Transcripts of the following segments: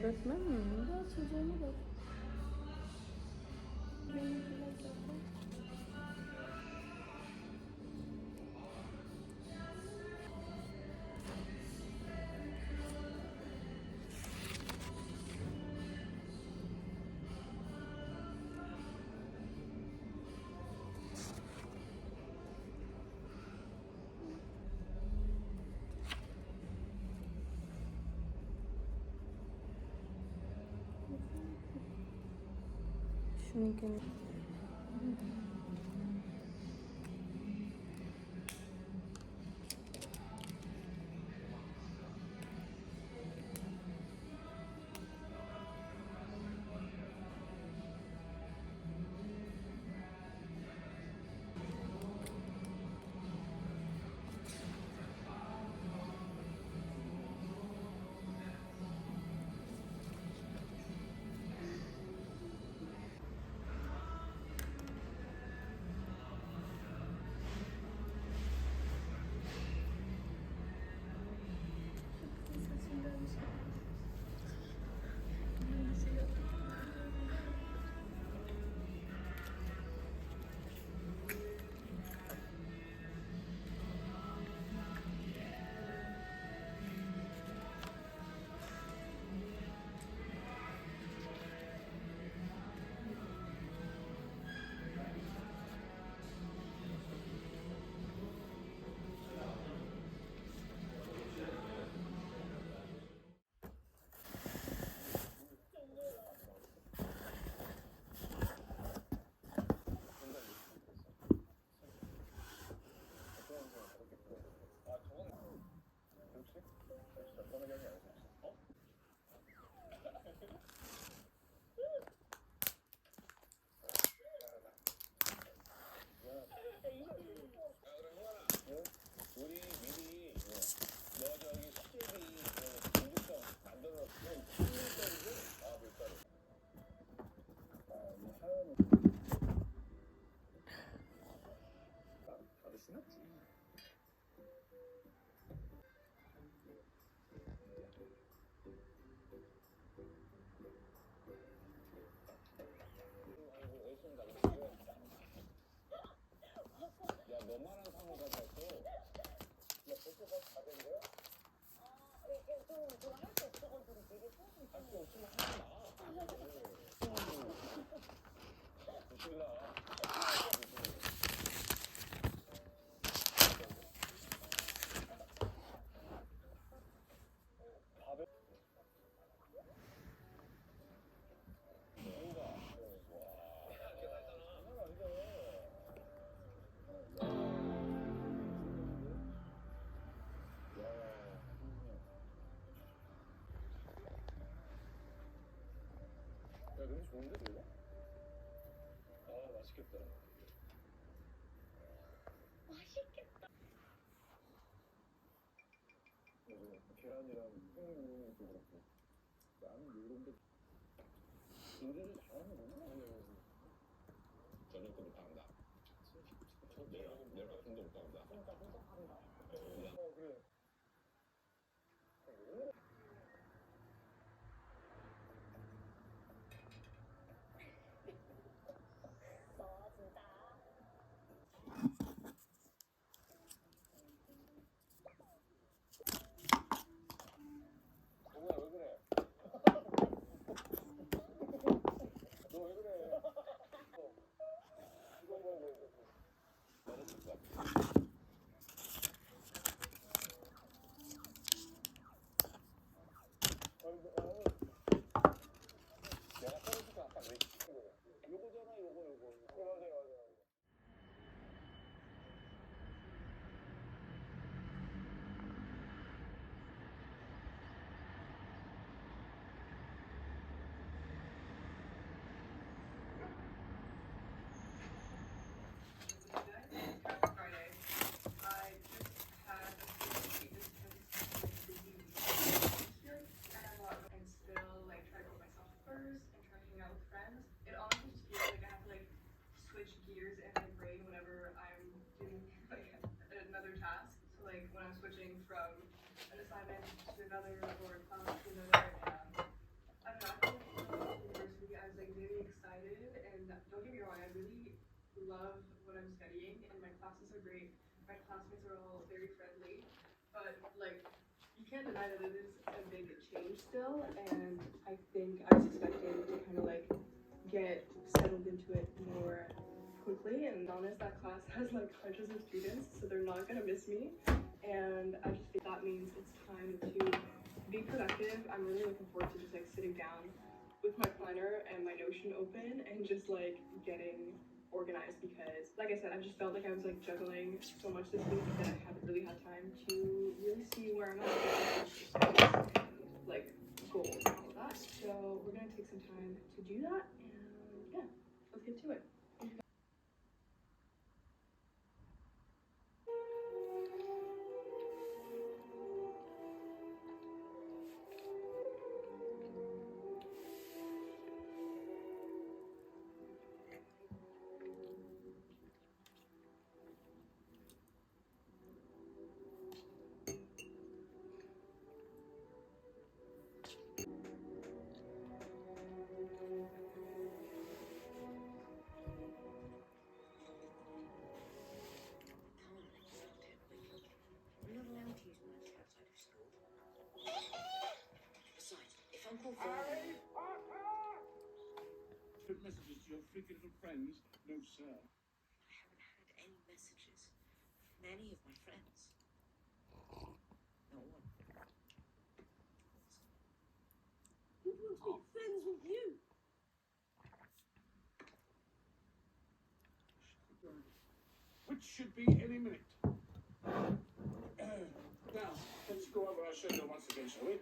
öğretmen miyim? Ya çocuğunu da. Benimkiler zaten. Şununkini. 너무 좋은데 그거? 아 맛있겠다. 맛있겠다. 계란이랑 콩도 그렇고 나는 요런데 요리를 잘하는구나. 저녁 때도 간다. 내가 혼자 못 간다. 진짜 부족한다. 그래. 너 진짜. 동우야 왜 그래? 너 왜 그래? 이거 떨어질 것 같아. 내가 떨어질 것 같다. 요거잖아 요거. 맞아. Friday, I just had a busy here, and still like try to put myself first and try to hang out with friends. It honestly just feels like I have to like switch gears in my brain whenever I'm doing like another task. So like when I'm switching from an assignment to another or a class to another, love what I'm studying, and my classes are great. My classmates are all very friendly, but like you can't deny that it is a big change still, and I think I was expecting to kind of like get settled into it more quickly. And honest, that class has like hundreds of students, so they're not gonna miss me. And I just think that means it's time to be productive. I'm really looking forward to just like sitting down with my planner and my Notion open and just like getting organized, because like I said, I just felt like I was like juggling so much this week that I haven't really had time to really see where I'm at, like goals and all of that. So we're gonna take some time to do that, and yeah, let's get to it. We're not allowed to use magic outside of school. Besides, if Uncle Harry Potter! Put messages to your freaky little friends? No, sir. I haven't had any messages from any of my friends. Not one. Who wants to be friends with you? Which should be any minute. Now, let's go over our schedule once again, shall we?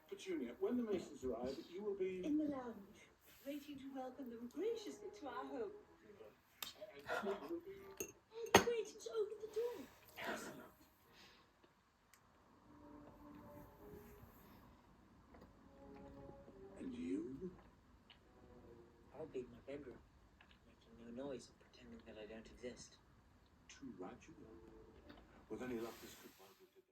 Petunia, when the Masons arrive, you will be... In the lounge, waiting to welcome them graciously to our home. And you will be... I'll be waiting to open the door. Excellent. And you? I'll be in my bedroom, making no noise and pretending that I don't exist. Too right you will. With any luck, this could well be today.